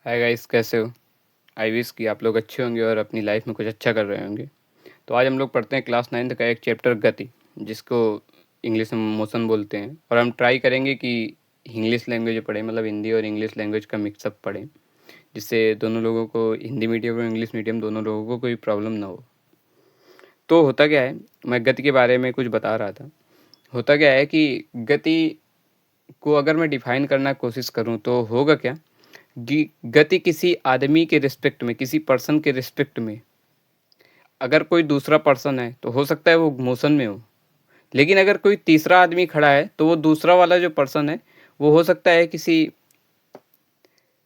Hi guys, कैसे हो? I wish कि आप लोग अच्छे होंगे और अपनी लाइफ में कुछ अच्छा कर रहे होंगे। तो आज हम लोग पढ़ते हैं क्लास 9th का एक चैप्टर गति, जिसको इंग्लिश में मोशन बोलते हैं। और हम ट्राई करेंगे कि इंग्लिश लैंग्वेज पढ़ें, मतलब हिंदी और इंग्लिश लैंग्वेज का मिक्सअप पढ़ें, जिससे दोनों लोगों को, हिंदी मीडियम और इंग्लिश मीडियम दोनों लोगों को कोई प्रॉब्लम ना हो। तो होता क्या है, मैं गति के बारे में कुछ बता रहा था। होता क्या है कि गति को अगर मैं डिफाइन करना कोशिश करूँ तो होगा क्या, गति किसी आदमी के रिस्पेक्ट में, किसी पर्सन के रिस्पेक्ट में अगर कोई दूसरा पर्सन है तो हो सकता है वो मोशन में हो, लेकिन अगर कोई तीसरा आदमी खड़ा है तो वो दूसरा वाला जो पर्सन है वो हो सकता है किसी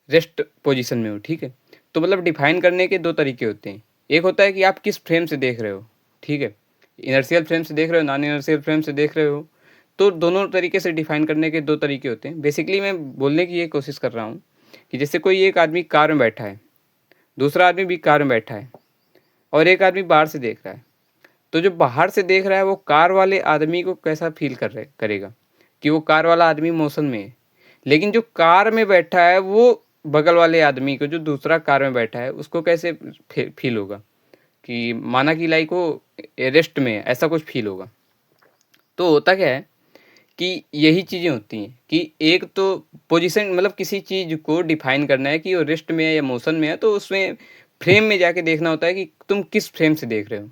रेस्ट पोजीशन में हो। ठीक है, तो मतलब डिफाइन करने के दो तरीके होते हैं। एक होता है कि आप किस फ्रेम से देख रहे हो। ठीक है, इनर्शियल फ्रेम से देख रहे हो, नॉन इनर्शियल फ्रेम से देख रहे हो, तो दोनों तरीके से डिफाइन करने के दो तरीके होते हैं। बेसिकली मैं बोलने की ये कोशिश कर रहा हूँ कि जैसे कोई एक आदमी कार में बैठा है, दूसरा आदमी भी कार में बैठा है, और एक आदमी बाहर से देख रहा है। तो जो बाहर से देख रहा है वो कार वाले आदमी को कैसा फील करेगा कि वो कार वाला आदमी मोशन में है। लेकिन जो कार में बैठा है वो बगल वाले आदमी को, जो दूसरा कार में बैठा है, उसको कैसे फील होगा कि माना कि लाइक वो रेस्ट में है, ऐसा कुछ फील होगा। तो होता क्या है कि यही चीज़ें होती हैं कि एक तो पोजीशन, मतलब किसी चीज़ को डिफाइन करना है कि वो रेस्ट में है या मोशन में है, तो उसमें फ्रेम में जाके देखना होता है कि तुम किस फ्रेम से देख रहे हो।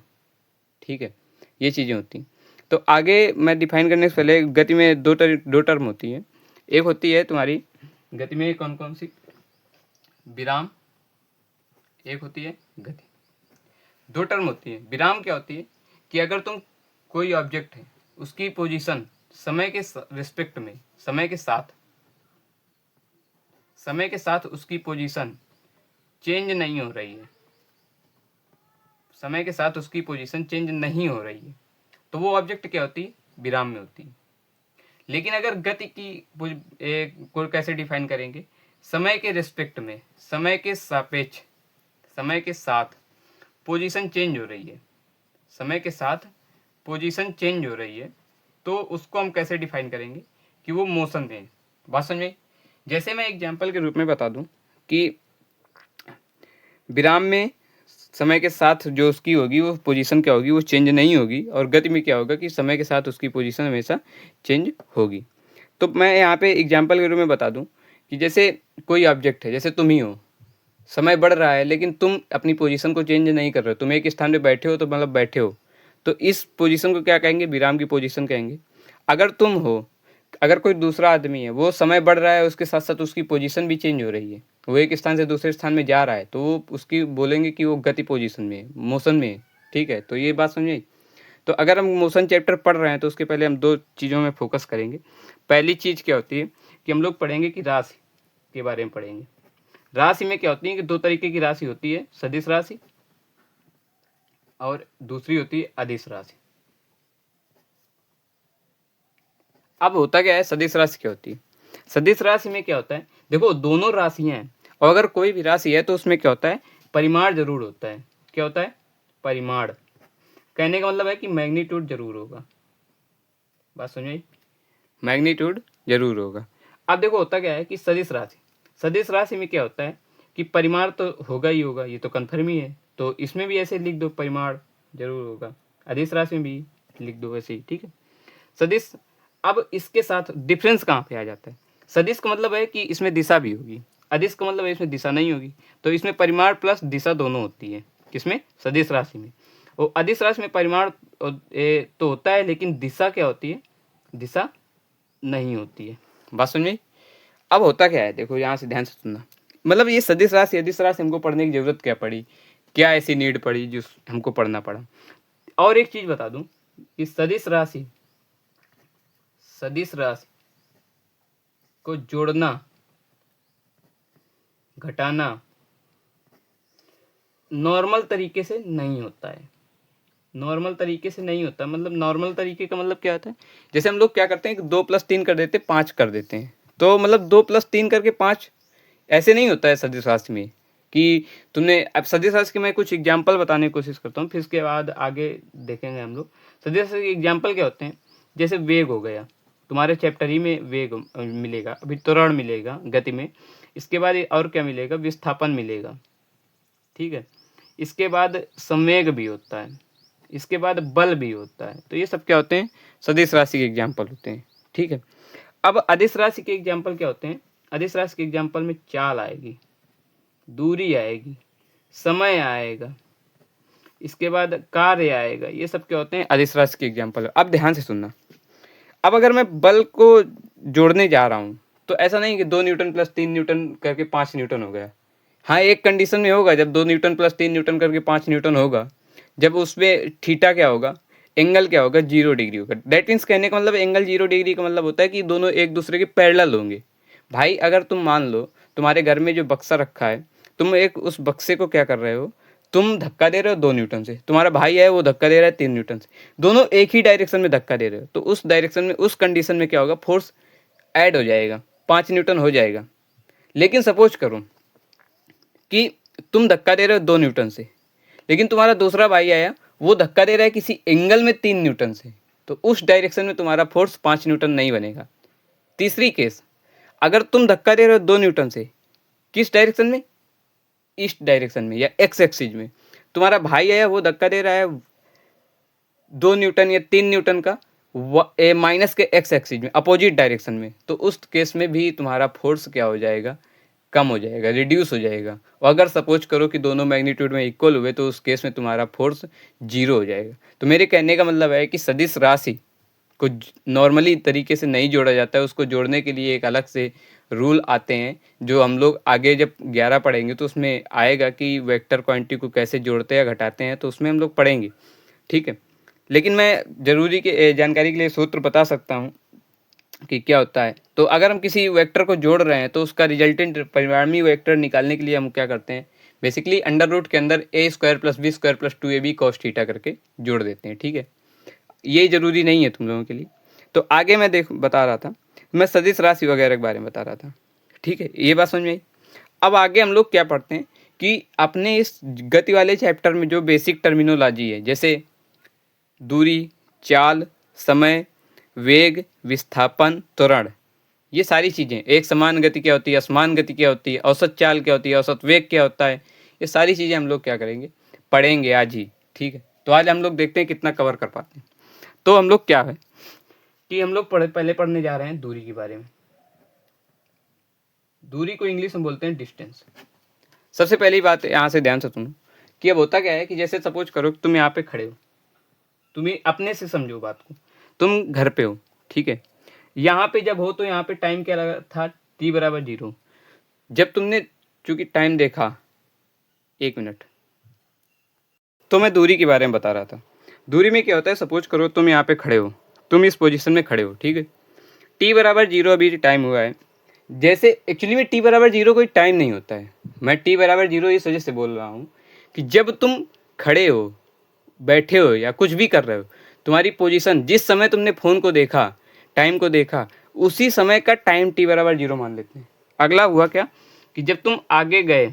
ठीक है, ये चीज़ें होती हैं। तो आगे मैं डिफाइन करने से पहले, गति में दो टर्म होती है। एक होती है तुम्हारी गति में कौन कौन सी, विराम, एक होती है गति। दो टर्म होती है। विराम क्या होती है कि अगर तुम, कोई ऑब्जेक्ट है, उसकी पोजीशन समय के रिस्पेक्ट में, समय के साथ उसकी पोजीशन चेंज नहीं हो रही है, समय के साथ उसकी पोजीशन चेंज नहीं हो रही है, तो वो ऑब्जेक्ट क्या होती है, विराम में होती है। लेकिन अगर गति की को कैसे डिफाइन करेंगे, समय के रिस्पेक्ट में, समय के सापेक्ष, समय के साथ पोजीशन चेंज हो रही है, समय के साथ पोजीशन चेंज हो रही है, तो उसको हम कैसे डिफाइन करेंगे कि वो मोशन में है। बात समझ में? जैसे मैं एग्जांपल के रूप में बता दूं कि विराम में समय के साथ जो उसकी होगी वो पोजीशन क्या होगी, वो चेंज नहीं होगी, और गति में क्या होगा कि समय के साथ उसकी पोजीशन हमेशा चेंज होगी। तो मैं यहाँ पे एग्जांपल के रूप में बता दूं कि जैसे कोई ऑब्जेक्ट है, जैसे तुम ही हो, समय बढ़ रहा है लेकिन तुम अपनी पोजीशन को चेंज नहीं कर रहे हो, तुम एक स्थान पे बैठे हो तो मतलब बैठे हो, तो इस पोजीशन को क्या कहेंगे, विराम की पोजीशन कहेंगे। अगर तुम हो, अगर कोई दूसरा आदमी है, वो समय बढ़ रहा है, उसके साथ साथ उसकी पोजीशन भी चेंज हो रही है, वो एक स्थान से दूसरे स्थान में जा रहा है, तो वो उसकी बोलेंगे कि वो गति पोजीशन में है, मोशन में है। ठीक है, तो ये बात समझे। तो अगर हम मोशन चैप्टर पढ़ रहे हैं तो उसके पहले हम दो चीज़ों में फोकस करेंगे। पहली चीज़ क्या होती है कि हम लोग पढ़ेंगे कि राशि के बारे में पढ़ेंगे। राशि में क्या होती है कि दो तरीके की राशि होती है, सदिश राशि और दूसरी होती है अदिश राशि। अब होता क्या है, सदिश राशि क्या होती है, सदिश राशि में क्या होता है, देखो दोनों राशियां हैं, और अगर कोई भी राशि है तो उसमें क्या होता है, परिमाण जरूर होता है। क्या होता है, परिमाण। कहने का मतलब है कि मैग्नीट्यूड जरूर होगा। बात समझिए, मैग्नीट्यूड जरूर होगा। अब देखो होता क्या है कि सदिश राशि में क्या होता है कि परिमाण तो होगा ही होगा, ये तो कन्फर्म ही है, तो इसमें भी ऐसे लिख दो, परिमाण जरूर होगा। अदिश राशि में भी लिख दो वैसे ही। ठीक है, सदिश। अब इसके साथ डिफरेंस कहाँ पे आ जाता है, सदिश का मतलब है कि इसमें दिशा भी होगी, अदिश का मतलब है इसमें दिशा नहीं होगी, तो इसमें परिमाण प्लस दिशा दोनों होती है। किसमें, सदिश राशि में। और अदिश राशि में परिमाण तो होता है, लेकिन दिशा क्या होती है, दिशा नहीं होती है। बात समझ में? अब होता क्या है, देखो यहाँ से ध्यान से सुनना, मतलब ये सदिश राशि अदिश राशि हमको पढ़ने की जरूरत क्या पड़ी, क्या ऐसी नीड पड़ी जो हमको पढ़ना पड़ा। और एक चीज बता दूं कि सदिश राशि को जोड़ना, घटाना नॉर्मल तरीके से नहीं होता है। नॉर्मल तरीके से नहीं होता, मतलब नॉर्मल तरीके का मतलब क्या होता है, जैसे हम लोग क्या करते हैं कि 2+3 कर देते हैं, 5 कर देते हैं, तो मतलब 2+3 करके 5 ऐसे नहीं होता है सदिश राशि में। कि तुमने, अब सदिश राशि के मैं कुछ एग्जाम्पल बताने की कोशिश करता हूँ, फिर उसके बाद आगे देखेंगे हम लोग। सदिश राशि के एग्जाम्पल क्या होते हैं, जैसे वेग हो गया, तुम्हारे चैप्टर ही में वेग मिलेगा, अभी त्वरण मिलेगा गति में। इसके बाद और क्या मिलेगा, विस्थापन मिलेगा, ठीक है। इसके बाद संवेग भी होता है, इसके बाद बल भी होता है। तो ये सब क्या होते हैं, सदिश राशि के एग्जाम्पल होते हैं, ठीक है। अब अदिश राशि के एग्जाम्पल क्या होते हैं, अदिश राशि के एग्जाम्पल में चाल आएगी, दूरी आएगी, समय आएगा, इसके बाद कार्य आएगा, ये सब क्या होते हैं, अदिश राशि के एग्जाम्पल। अब ध्यान से सुनना, अब अगर मैं बल को जोड़ने जा रहा हूँ तो ऐसा नहीं कि 2 न्यूटन प्लस 3 न्यूटन करके 5 न्यूटन हो गया। हाँ, एक कंडीशन में होगा, जब 2 न्यूटन प्लस 3 न्यूटन करके 5 न्यूटन होगा, जब उसमें थीटा क्या होगा, एंगल क्या होगा, 0 डिग्री होगा। दैट मीन्स कहने का मतलब एंगल 0 डिग्री का मतलब होता है कि दोनों एक दूसरे के पैरेलल होंगे। भाई अगर तुम मान लो तुम्हारे घर में जो बक्सा रखा है, तुम एक उस बक्से को क्या कर रहे हो, तुम धक्का दे रहे हो 2 न्यूटन से, तुम्हारा भाई है वो धक्का दे रहा है 3 न्यूटन से, दोनों एक ही डायरेक्शन में धक्का दे रहे हो, तो उस डायरेक्शन में, उस कंडीशन में क्या होगा, फोर्स ऐड हो जाएगा, 5 न्यूटन हो जाएगा। लेकिन सपोज करो कि तुम धक्का दे रहे हो 2 न्यूटन से, लेकिन तुम्हारा दूसरा भाई आया, वो धक्का दे रहा है किसी एंगल में 3 न्यूटन से, तो उस डायरेक्शन में तुम्हारा फोर्स 5 न्यूटन नहीं बनेगा। तीसरी केस, अगर तुम धक्का दे रहे हो 2 न्यूटन से, किस डायरेक्शन में, ईस्ट डायरेक्शन में या एक्स एक्सिस में, तुम्हारा भाई आया वो धक्का दे रहा है 2 न्यूटन या 3 न्यूटन का माइनस के एक्स एक्सिस में, अपोजिट डायरेक्शन में, तो उस केस में भी तुम्हारा फोर्स क्या हो जाएगा, कम हो जाएगा, रिड्यूस हो जाएगा। और अगर सपोज करो कि दोनों मैग्नीट्यूड में इक्वल हुए तो उस केस में तुम्हारा फोर्स 0 हो जाएगा। तो मेरे कहने का मतलब है कि सदिश राशि को नॉर्मली तरीके से नहीं जोड़ा जाता है, उसको जोड़ने के लिए एक अलग से रूल आते हैं, जो हम लोग आगे जब 11 पढ़ेंगे तो उसमें आएगा कि वेक्टर क्वांटिटी को कैसे जोड़ते या घटाते हैं, तो उसमें हम लोग पढ़ेंगे, ठीक है। लेकिन मैं जरूरी के जानकारी के लिए सूत्र बता सकता हूँ कि क्या होता है। तो अगर हम किसी वेक्टर को जोड़ रहे हैं तो उसका रिजल्टेंट परिणामी वेक्टर निकालने के लिए हम क्या करते हैं, बेसिकली अंडर रूट के अंदर a² + b² + 2ab cos theta करके जोड़ देते हैं, ठीक है। ये जरूरी नहीं है तुम लोगों के लिए। तो आगे मैं बता रहा था, मैं सदिश राशि वगैरह के बारे में बता रहा था, ठीक है, ये बात समझ में आई। अब आगे हम लोग क्या पढ़ते हैं कि अपने इस गति वाले चैप्टर में जो बेसिक टर्मिनोलॉजी है, जैसे दूरी, चाल, समय, वेग, विस्थापन, त्वरण, ये सारी चीज़ें, एक समान गति क्या होती है, असमान गति क्या होती है, औसत चाल क्या होती है, औसत वेग क्या होता है, ये सारी चीज़ें हम लोग क्या करेंगे, पढ़ेंगे आज ही, ठीक है। तो आज हम लोग देखते हैं कितना कवर कर पाते हैं। तो हम लोग क्या है कि हम लोग पहले पढ़ने जा रहे हैं दूरी के बारे में। दूरी को इंग्लिश में बोलते हैं डिस्टेंस। सबसे पहली बात यहाँ से ध्यान से सुनो कि अब होता क्या है कि जैसे सपोज करो तुम यहाँ पे खड़े हो, तुम्हें अपने से समझो बात को, तुम घर पे हो, ठीक है। यहाँ पे जब हो तो यहाँ पे टाइम क्या लगा था, t = 0। जब तुमने चूंकि टाइम देखा 1 मिनट, तो मैं दूरी के बारे में बता रहा था। दूरी में क्या होता है, सपोज करो तुम यहाँ पे खड़े हो, तुम इस पोजीशन में खड़े हो, ठीक है। t = 0 अभी टाइम हुआ है। जैसे एक्चुअली में t = 0 कोई टाइम नहीं होता है, मैं t = 0 इस वजह से बोल रहा हूँ कि जब तुम खड़े हो, बैठे हो या कुछ भी कर रहे हो, तुम्हारी पोजीशन, जिस समय तुमने फ़ोन को देखा, टाइम को देखा, उसी समय का टाइम t = 0 मान लेते हैं। अगला हुआ क्या कि जब तुम आगे गए,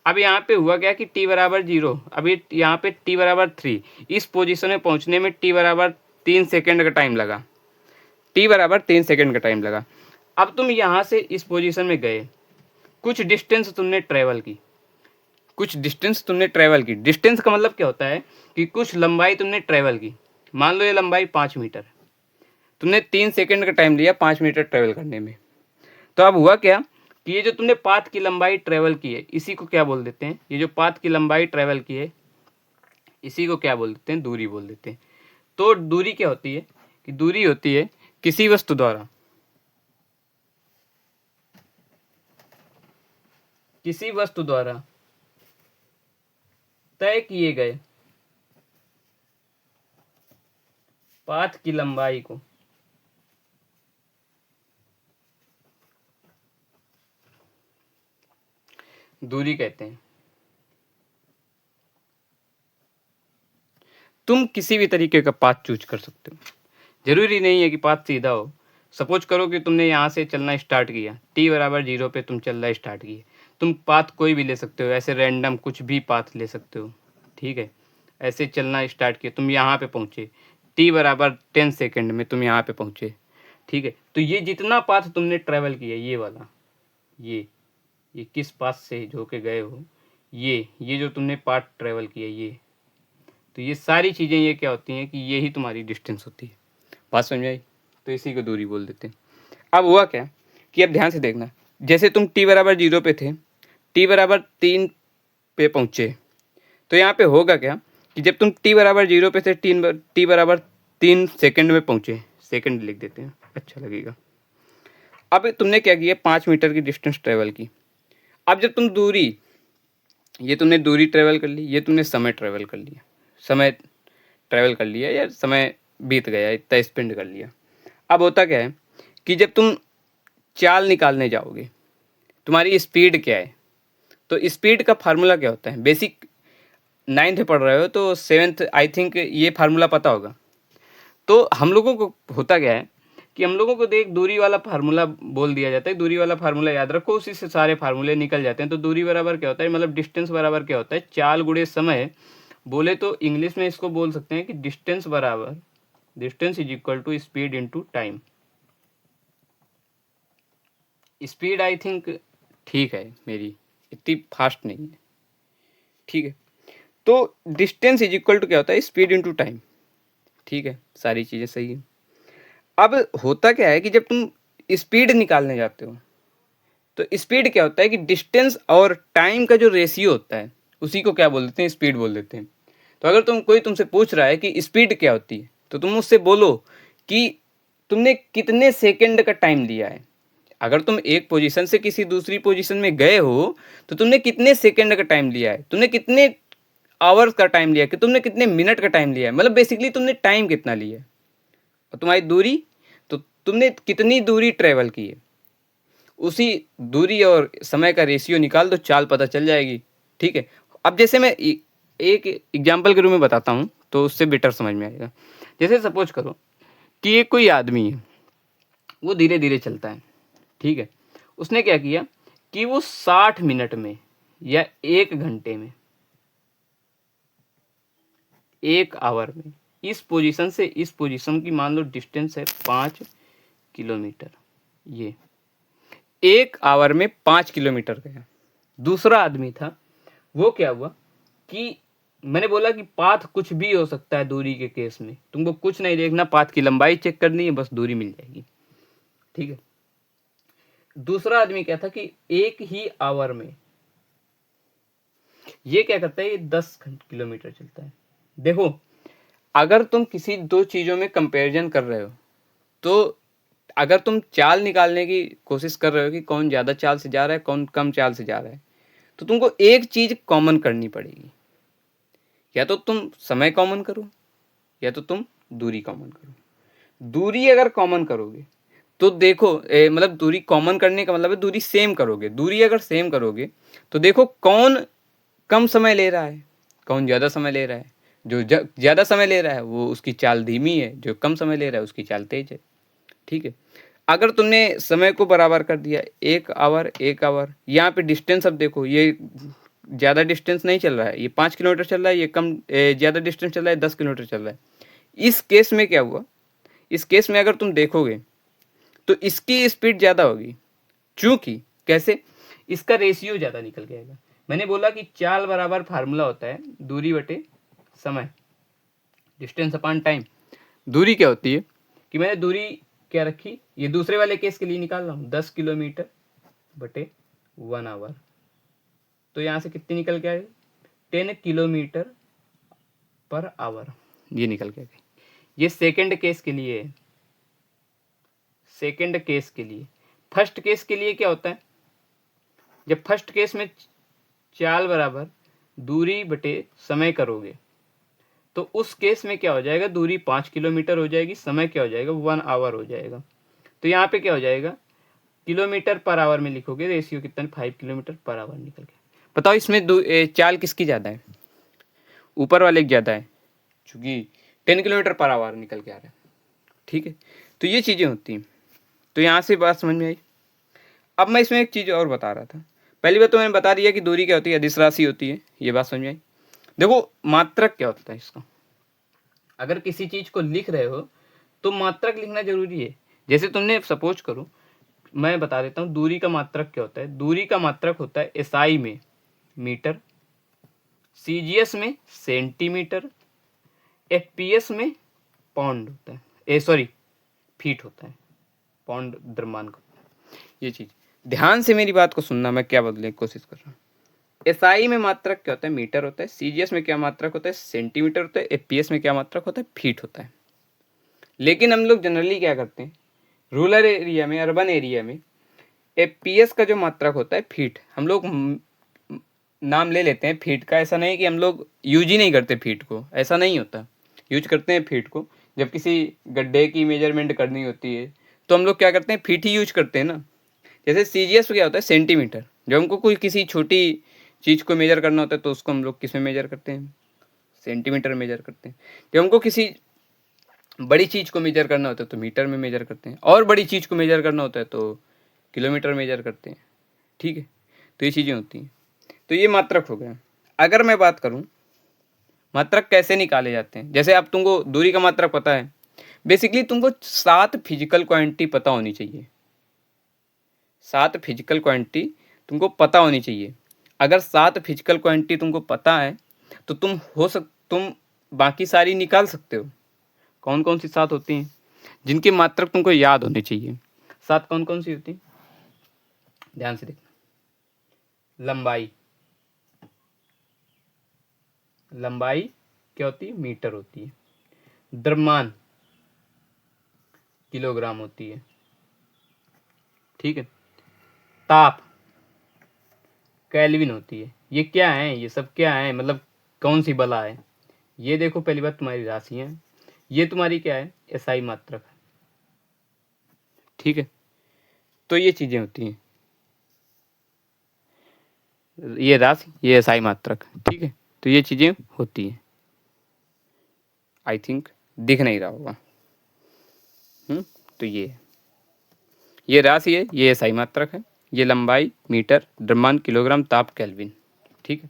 अब यहाँ पे हुआ क्या कि t = 0, अभी यहाँ पे t = 3, इस पोजीशन में पहुँचने में t = 3 सेकेंड का टाइम लगा, t = 3 सेकेंड का टाइम लगा। अब तुम यहाँ से इस पोजीशन में गए, कुछ डिस्टेंस तुमने ट्रेवल की, कुछ डिस्टेंस तुमने ट्रैवल की। डिस्टेंस का मतलब क्या होता है कि कुछ लंबाई तुमने ट्रैवल की। मान लो ये लंबाई 5 मीटर, तुमने 3 सेकंड का टाइम लिया 5 मीटर ट्रैवल करने में। तो अब हुआ क्या कि ये जो तुमने पाथ की लंबाई ट्रैवल की है, इसी को क्या बोल देते हैं, ये जो पाथ की लंबाई ट्रैवल की है, इसी को क्या बोल देते हैं, दूरी बोल देते हैं। तो दूरी क्या होती है कि दूरी होती है किसी वस्तु द्वारा, किसी वस्तु द्वारा तय किए गए पाथ की लंबाई को दूरी कहते हैं। तुम किसी भी तरीके का पाथ चूज कर सकते हो, जरूरी नहीं है कि पाथ सीधा हो। सपोज करो कि तुमने यहाँ से चलना स्टार्ट किया, t = 0 पे तुम चलना स्टार्ट किए, तुम पाथ कोई भी ले सकते हो, ऐसे रैंडम कुछ भी पाथ ले सकते हो, ठीक है। ऐसे चलना स्टार्ट किया, तुम यहाँ पे पहुँचे, t = 10 सेकेंड में तुम यहाँ पे पहुँचे, ठीक है। तो ये जितना पाथ तुमने ट्रैवल किया, ये वाला, ये किस पाथ से होके गए हो, ये जो तुमने पाथ ट्रेवल किया, ये तो ये सारी चीज़ें ये क्या होती हैं कि ये ही तुम्हारी डिस्टेंस होती है। बात समझ आई? तो इसी को दूरी बोल देते हैं। अब हुआ क्या कि अब ध्यान से देखना, जैसे तुम t बराबर 0 पे थे, t बराबर 3 पे पहुँचे, तो यहाँ पे होगा क्या कि जब तुम t बराबर 0 पे थे, t बराबर 3 सेकंड में पहुँचे, सेकंड लिख देते हैं अच्छा लगेगा। अब तुमने क्या किया, 5 मीटर की डिस्टेंस ट्रेवल की। अब जब तुम दूरी, ये तुमने दूरी ट्रेवल कर ली, ये तुमने समय ट्रेवल कर लिया, समय ट्रेवल कर लिया या समय बीत गया, इतना स्पेंड कर लिया। अब होता क्या है कि जब तुम चाल निकालने जाओगे, तुम्हारी स्पीड क्या है, तो स्पीड का फार्मूला क्या होता है, बेसिक 9th पढ़ रहे हो तो 7th आई थिंक ये फार्मूला पता होगा। तो हम लोगों को होता क्या है कि हम लोगों को देख दूरी वाला फार्मूला बोल दिया जाता है, दूरी वाला फार्मूला याद रखो, उसी से सारे फार्मूले निकल जाते हैं। तो दूरी बराबर क्या होता है, मतलब डिस्टेंस बराबर क्या होता है, चाल गुणे समय। बोले तो इंग्लिश में इसको बोल सकते हैं कि डिस्टेंस बराबर, distance is equal to speed into time. Speed I think ठीक है मेरी, इतनी फास्ट नहीं है, ठीक है। तो डिस्टेंस इज इक्वल टू क्या होता है, स्पीड इनटू टाइम, ठीक है, सारी चीज़ें सही है। अब होता क्या है कि जब तुम स्पीड निकालने जाते हो, तो स्पीड क्या होता है कि डिस्टेंस और टाइम का जो रेशियो होता है उसी को क्या बोल देते हैं, स्पीड बोल देते हैं। तो अगर कोई तुमसे पूछ रहा है कि स्पीड क्या होती है, तो तुम उससे बोलो कि तुमने कितने सेकंड का टाइम लिया है। अगर तुम एक पोजीशन से किसी दूसरी पोजीशन में गए हो तो तुमने कितने सेकंड का टाइम लिया है, तुमने कितने आवर्स का टाइम लिया है, कि तुमने कितने मिनट का टाइम लिया है, मतलब बेसिकली तुमने टाइम कितना लिया है। और तुम्हारी दूरी, तो तुमने कितनी दूरी ट्रेवल की है, उसी दूरी और समय का रेशियो निकाल दो, चाल पता चल जाएगी, ठीक है। अब जैसे मैं एक एग्जाम्पल के रूप में बताता हूँ तो उससे बेटर समझ में आएगा। जैसे सपोज करो कि एक कोई आदमी है, वो धीरे धीरे चलता है, ठीक है। उसने क्या किया कि वो 60 मिनट में या 1 घंटे में, 1 आवर में, इस पोजीशन से इस पोजीशन की मान लो डिस्टेंस है 5 किलोमीटर, ये 1 आवर में 5 किलोमीटर गया। दूसरा आदमी था, वो क्या हुआ कि मैंने बोला कि पाथ कुछ भी हो सकता है दूरी के केस में, तुमको कुछ नहीं देखना, पाथ की लंबाई चेक करनी है, बस दूरी मिल जाएगी, ठीक है। दूसरा आदमी क्या था कि 1 ही आवर में, ये क्या करता है, ये 10 किलोमीटर चलता है। देखो, अगर तुम किसी दो चीजों में कंपैरिजन कर रहे हो, तो अगर तुम चाल निकालने की कोशिश कर रहे हो कि कौन ज्यादा चाल से जा रहा है, कौन कम चाल से जा रहा है, तो तुमको एक चीज कॉमन करनी पड़ेगी। या तो तुम समय कॉमन करो, या तो तुम दूरी कॉमन करो। दूरी अगर कॉमन करोगे तो देखो, मतलब दूरी कॉमन करने का मतलब है दूरी सेम करोगे। दूरी अगर सेम करोगे तो देखो कौन कम समय ले रहा है, कौन ज़्यादा समय ले रहा है। जो ज़्यादा समय ले रहा है वो उसकी चाल धीमी है, जो कम समय ले रहा है उसकी चाल तेज है, ठीक है। अगर तुमने समय को बराबर कर दिया, 1 आवर, यहाँ पे डिस्टेंस अब देखो, ये ज़्यादा डिस्टेंस नहीं चल रहा है, ये 5 किलोमीटर चल रहा है, ये कम ज़्यादा डिस्टेंस चल रहा है, 10 किलोमीटर चल रहा है। इस केस में क्या हुआ, इस केस में अगर तुम देखोगे तो इसकी स्पीड ज़्यादा होगी, चूंकि कैसे, इसका रेशियो ज़्यादा निकल के आएगा। मैंने बोला कि चाल बराबर फार्मूला होता है दूरी बटे समय, डिस्टेंस अपॉन टाइम। दूरी क्या होती है कि मैंने दूरी क्या रखी, ये दूसरे वाले केस के लिए निकाल रहा हूँ, 10 किलोमीटर बटे 1 आवर, तो यहाँ से कितनी निकल के आएगी, 10 किलोमीटर पर आवर, ये निकल के आएगी। ये सेकंड केस के लिए है, सेकंड केस के लिए। फर्स्ट केस के लिए क्या होता है, जब फर्स्ट केस में चाल बराबर दूरी बटे समय करोगे तो उस केस में क्या हो जाएगा, दूरी 5 किलोमीटर हो जाएगी, समय क्या हो जाएगा, 1 आवर हो जाएगा। तो यहाँ पे क्या हो जाएगा, किलोमीटर पर आवर में लिखोगे, रेशियो कितना, 5 किलोमीटर पर आवर निकल गया। बताओ इसमें चाल किसकी ज़्यादा है, ऊपर वाले की ज़्यादा है, चूँकि 10 किलोमीटर पर आवर निकल के आ रहा है, ठीक है। तो ये चीज़ें होती हैं। तो यहाँ से बात समझ में आई। अब मैं इसमें एक चीज़ और बता रहा था। पहली बात तो मैंने बता दिया कि दूरी क्या होती है, अदिश राशि होती है, ये बात समझ में आई। देखो मात्रक क्या होता है इसका, अगर किसी चीज़ को लिख रहे हो तो मात्रक लिखना जरूरी है। जैसे तुमने सपोज करो मैं बता देता हूँ दूरी का मात्रक क्या होता है। दूरी का मात्रक होता है एसआई में मीटर, सीजीएस में सेंटीमीटर, एफपीएस में पाउंड होता है, सॉरी फीट होता है, पाउंड द्रव्यमान का। ये चीज ध्यान से मेरी बात को सुनना, मैं क्या बदलने की कोशिश कर रहा हूँ। एसआई में मात्रक क्या होता है, मीटर होता है। सीजीएस में क्या मात्रक होता है, सेंटीमीटर होता है। एफपीएस में क्या मात्रक होता है, फीट होता है। लेकिन हम लोग जनरली क्या करते हैं, रूरल एरिया में, अर्बन एरिया में एफपीएस का जो मात्रक होता है फीट, हम लोग नाम ले लेते हैं फीट का। ऐसा नहीं कि हम लोग यूज ही नहीं करते फीट को, ऐसा नहीं होता, यूज करते हैं फीट को। जब किसी गड्ढे की मेजरमेंट करनी होती है तो हम लोग क्या करते हैं, फीट ही यूज करते हैं ना। जैसे सीजीएस क्या होता है, सेंटीमीटर। जब हमको कोई किसी छोटी चीज़ को मेजर करना होता है तो उसको हम लोग किस में मेजर करते हैं, सेंटीमीटर मेजर करते हैं। जब हमको किसी बड़ी चीज़ को मेजर करना होता है तो मीटर में मेजर करते हैं, और बड़ी चीज़ को मेजर करना होता है तो किलोमीटर मेजर करते हैं। ठीक है, तो ये चीज़ें होती हैं। तो ये मात्रक हो गया। अगर मैं बात करूं मात्रक कैसे निकाले जाते हैं, जैसे अब तुमको दूरी का मात्रक पता है, बेसिकली तुमको 7 फिजिकल क्वांटिटी पता होनी चाहिए। 7 फिजिकल क्वांटिटी तुमको पता होनी चाहिए। अगर 7 फिजिकल क्वांटिटी तुमको पता है तो तुम बाकी सारी निकाल सकते हो। कौन कौन सी 7 होती हैं जिनकी मात्रक तुमको याद होनी चाहिए? 7 कौन कौन सी होती हैं, ध्यान से देखना। लंबाई, लंबाई क्या होती है, मीटर होती है। द्रव्यमान किलोग्राम होती है। ठीक है। ताप केल्विन होती है। ये क्या है, ये सब क्या है, मतलब कौन सी बला है? ये देखो पहली बात तुम्हारी राशियां हैं, ये तुम्हारी क्या है, एसआई मात्रक है। ठीक है, तो ये चीजें होती हैं, ये राशि, ये एसआई मात्रक। ठीक है, तो ये चीजें होती हैं। आई थिंक दिख नहीं रहा होगा। तो ये राशि है, ये एसआई मात्रक है, ये लंबाई मीटर, द्रव्यमान किलोग्राम, ताप केल्विन। ठीक है,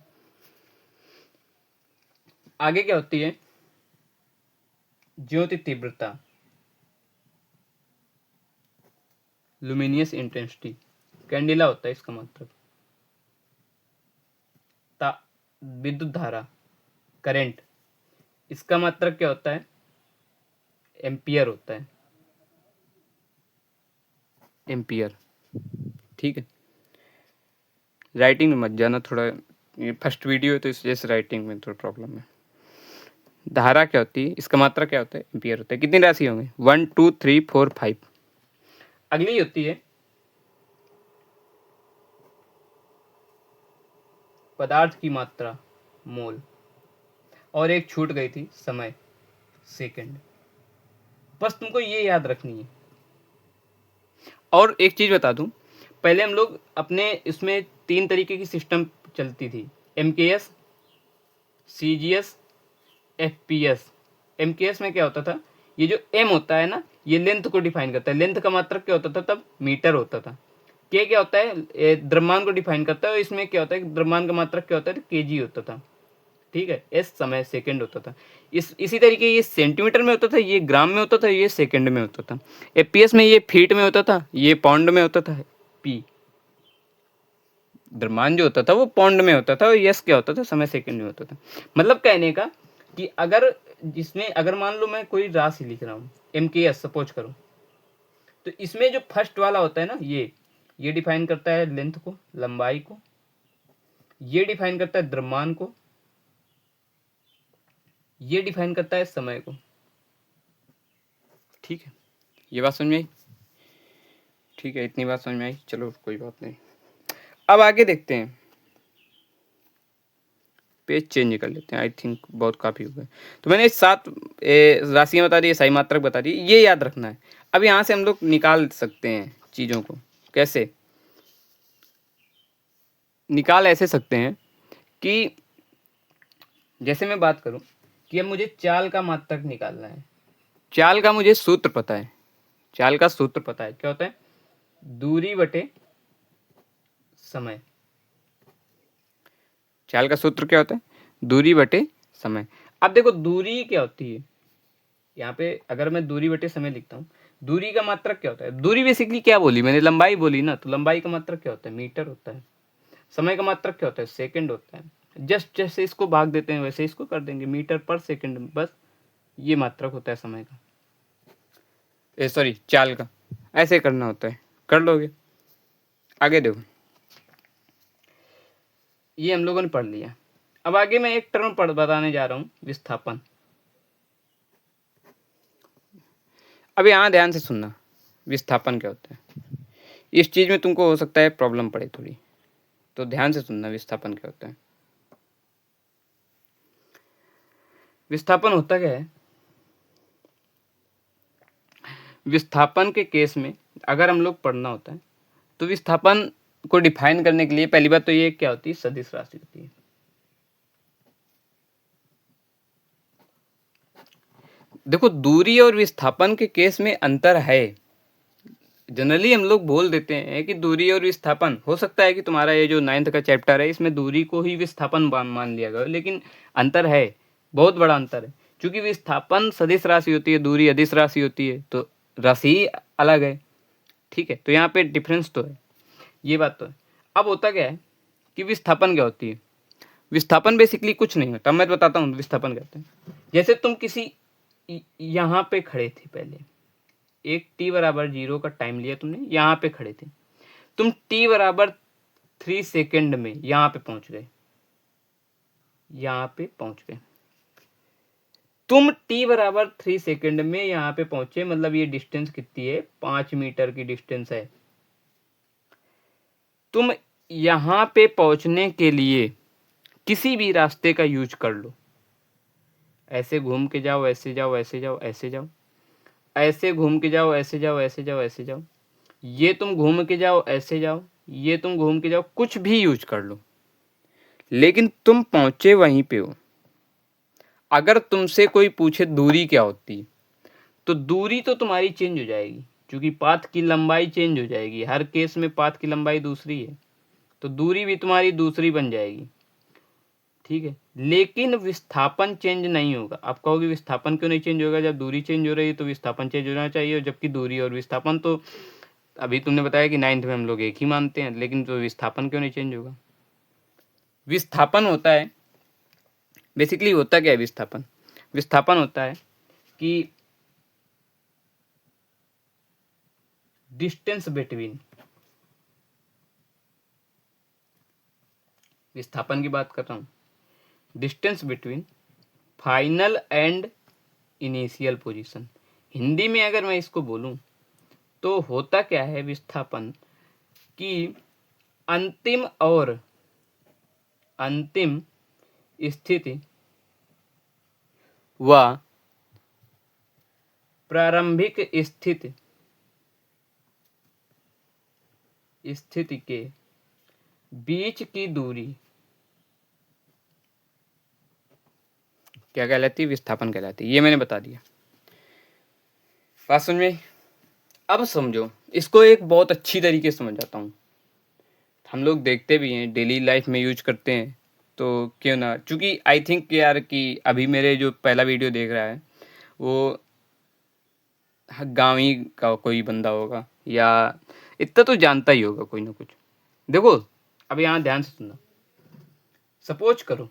आगे क्या होती है, ज्योति तीव्रता, लुमिनियस इंटेंसिटी, कैंडिला होता है इसका मात्रक। विद्युत धारा, करंट, इसका मात्रक क्या होता है, एम्पियर होता है, एम्पियर। ठीक है, राइटिंग में मत जाना, थोड़ा ये फर्स्ट वीडियो है तो इस वजह से राइटिंग में थोड़ा प्रॉब्लम है। धारा क्या होती है, इसका मात्रा क्या होता है, एम्पियर होता है। कितनी राशि होंगे, 1 2 3 4 5। अगली होती है पदार्थ की मात्रा, मोल, और एक छूट गई थी, समय, सेकंड। बस तुमको ये याद रखनी है। और एक चीज बता दूं, पहले हम लोग अपने इसमें 3 तरीके की सिस्टम चलती थी, एमकेएस, सीजीएस, एफपीएस। एमकेएस में क्या होता था, ये जो एम होता है ना, ये लेंथ को डिफाइन करता है। लेंथ का मात्रक क्या होता था तब, मीटर होता था। के क्या होता है, द्रव्यमान को डिफाइन करता है, और इसमें क्या होता है, द्रव्यमान का मात्रक क्या होता है, केजी होता था। ठीक है, एस समय सेकंड होता था। इसी तरीके ये सेंटीमीटर में होता था, ये ग्राम में होता था, ये सेकंड में होता था। एपीएस में ये फीट में होता था, ये पाउंड में होता था। पी द्रव्यमान जो होता था वो पाउंड में होता था, और यस क्या होता था, समय सेकंड में होता था। मतलब कहने का कि अगर मान लो मैं कोई राशि लिख रहा हूँ, एम के एस सपोज करो, तो इसमें जो फर्स्ट वाला होता है ना, ये डिफाइन करता है लेंथ को, लंबाई को, ये डिफाइन करता है द्रव्यमान को, ये डिफाइन करता है समय को। ठीक है, ये बात समझ में आई? ठीक है, इतनी बात समझ में आई, चलो कोई बात नहीं। अब आगे देखते हैं, पेज चेंज कर लेते हैं। आई थिंक बहुत काफ़ी हो गए। तो मैंने 7 राशियाँ बता दी, सही मात्रक बता दी, ये याद रखना है। अब यहाँ से हम लोग निकाल सकते हैं चीज़ों को। कैसे निकाल ऐसे सकते हैं कि जैसे मैं बात करूं कि अब मुझे चाल का मात्रक निकालना है। चाल का मुझे सूत्र पता है, चाल का सूत्र पता है, क्या होता है, दूरी बटे समय। चाल का सूत्र क्या होता है, दूरी बटे समय। अब देखो दूरी क्या होती है, यहाँ पे अगर मैं दूरी बटे समय लिखता हूँ दूरी का मात्रक क्या होता है? दूरी बेसिकली क्या बोली मैंने? लंबाई बोली ना, तो लंबाई का मात्रक क्या होता है? मीटर होता है। समय का मात्रक क्या होता है? सेकंड होता है। जस्ट जैसे इसको भाग देते हैं वैसे इसको कर देंगे, मीटर पर सेकंड, बस ये मात्रक होता है समय का, सॉरी चाल का। ऐसे करना होता है, कर लोगे। आगे देखो, ये हम लोगों ने पढ़ लिया। अब आगे मैं एक टर्म बताने जा रहा हूं, विस्थापन। अब यहाँ ध्यान से सुनना, विस्थापन क्या होता है। इस चीज में तुमको हो सकता है प्रॉब्लम पड़े थोड़ी, तो ध्यान से सुनना विस्थापन क्या होता है। विस्थापन होता क्या है? विस्थापन के केस में अगर हम लोग पढ़ना होता है तो विस्थापन को डिफाइन करने के लिए पहली बात तो ये क्या होती है? सदिश राशि होती है। देखो, दूरी और विस्थापन के केस में अंतर है। जनरली हम लोग बोल देते हैं कि दूरी और विस्थापन, हो सकता है कि तुम्हारा ये जो 9th का चैप्टर है इसमें दूरी को ही विस्थापन मान लिया गया, लेकिन अंतर है, बहुत बड़ा अंतर है। क्योंकि विस्थापन सदिश राशि होती है, दूरी अदिश राशि होती है, तो राशि अलग है। ठीक है, तो यहाँ पे डिफरेंस तो है, ये बात तो है। अब होता क्या है कि विस्थापन क्या होती है? विस्थापन बेसिकली कुछ नहीं होता, मैं बताता हूँ विस्थापन क्या होता है। जैसे तुम किसी यहाँ पे खड़े थे, पहले एक t=0 का टाइम लिया तुमने, यहाँ पे खड़े थे, तुम t=3 सेकेंड में यहाँ पे पहुंच गए, यहाँ पे पहुंच गए। तुम t=3 सेकेंड में यहाँ पे पहुंचे, मतलब ये डिस्टेंस कितनी है? 5 मीटर की डिस्टेंस है। तुम यहाँ पे पहुंचने के लिए किसी भी रास्ते का यूज कर लो, ऐसे घूम के जाओ, ऐसे जाओ, ऐसे जाओ, ऐसे जाओ, ऐसे घूम के जाओ, ऐसे जाओ, ऐसे जाओ, ऐसे जाओ, ये तुम घूम के जाओ, ऐसे जाओ, ये तुम घूम के जाओ, कुछ भी यूज कर लो, लेकिन तुम पहुंचे वहीं पे हो। अगर तुमसे कोई पूछे दूरी क्या होती है, तो दूरी तो तुम्हारी चेंज हो जाएगी, क्योंकि पाथ की लंबाई चेंज हो जाएगी। हर केस में पाथ की लंबाई दूसरी है, तो दूरी भी तुम्हारी दूसरी बन जाएगी। ठीक है, लेकिन विस्थापन चेंज नहीं होगा। आप कहोगे विस्थापन क्यों नहीं चेंज होगा? जब दूरी चेंज हो रही है तो विस्थापन चेंज होना चाहिए, और जबकि दूरी और विस्थापन तो अभी तुमने बताया कि 9th में हम लोग एक ही मानते हैं, लेकिन तो विस्थापन क्यों नहीं चेंज होगा? विस्थापन होता है, बेसिकली होता क्या है विस्थापन? विस्थापन होता है कि डिस्टेंस बिटवीन, विस्थापन की बात कर रहा हूं, distance between final and initial position. Hindi में अगर मैं इसको बोलूं तो होता क्या है विस्थापन कि अंतिम और अंतिम स्थिति व प्रारंभिक स्थिति के बीच की दूरी क्या कहलाती है? विस्थापन कहलाती है। ये मैंने बता दिया, बात समझ में? अब समझो, इसको एक बहुत अच्छी तरीके से समझाता हूँ। हम लोग देखते भी हैं, डेली लाइफ में यूज करते हैं, तो क्यों ना, क्योंकि आई थिंक यार कि अभी मेरे जो पहला वीडियो देख रहा है वो गाँव ही का कोई बंदा होगा, या इतना तो जानता ही होगा कोई ना कुछ। देखो, अब यहाँ ध्यान से सुनना। सपोज करो